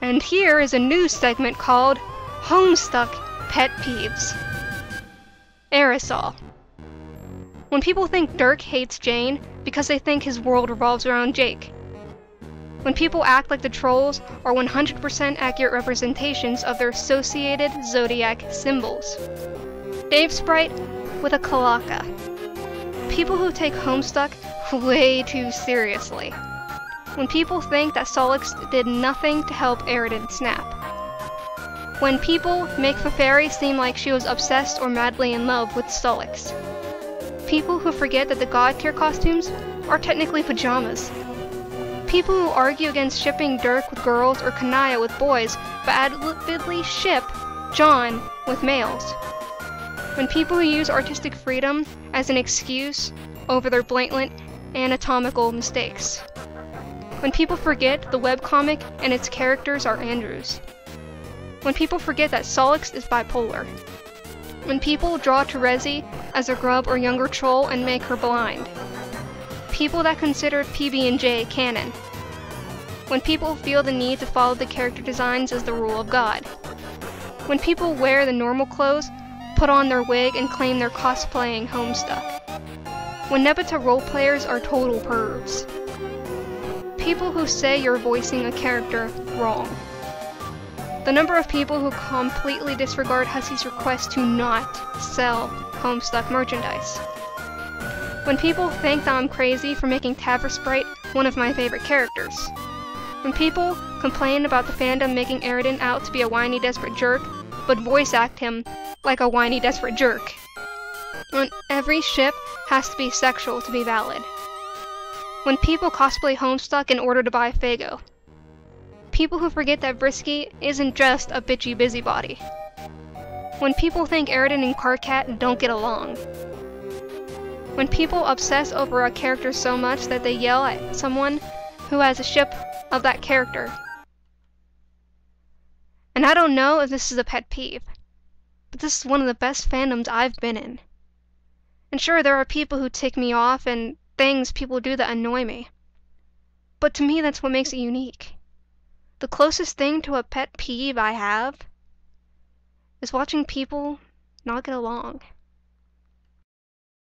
And here is a news segment called Homestuck Pet Peeves. Aerosol. When people think Dirk hates Jane because they think his world revolves around Jake. When people act like the trolls are 100% accurate representations of their associated zodiac symbols. Dave Sprite with a kalaka. People who take Homestuck way too seriously. When people think that Solix did nothing to help Aridin snap. When people make Feferi seem like she was obsessed or madly in love with Solix. People who forget that the God tier costumes are technically pajamas. People who argue against shipping Dirk with girls or Kanaya with boys, but avidly ship John with males. When people who use artistic freedom as an excuse over their blatant anatomical mistakes. When people forget the webcomic and its characters are andrews. When people forget that Solix is bipolar. When people draw Terezi as a grub or younger troll and make her blind. People that consider PB&J canon. When people feel the need to follow the character designs as the rule of God. When people wear the normal clothes, put on their wig, and claim they're cosplaying Homestuck. When Nebita roleplayers are total pervs. People who say you're voicing a character wrong. The number of people who completely disregard Hussey's request to not sell Homestuck merchandise. When people think that I'm crazy for making Tavra Sprite one of my favorite characters. When people complain about the fandom making Aridin out to be a whiny desperate jerk, but voice act him like a whiny desperate jerk. When every ship has to be sexual to be valid. When people cosplay Homestuck in order to buy Fago. People who forget that Brisky isn't just a bitchy busybody. When people think Aridin and Karkat don't get along. When people obsess over a character so much that they yell at someone who has a ship of that character. And I don't know if this is a pet peeve, but this is one of the best fandoms I've been in. And sure, there are people who tick me off and things people do that annoy me. But to me, that's what makes it unique. The closest thing to a pet peeve I have is watching people not get along.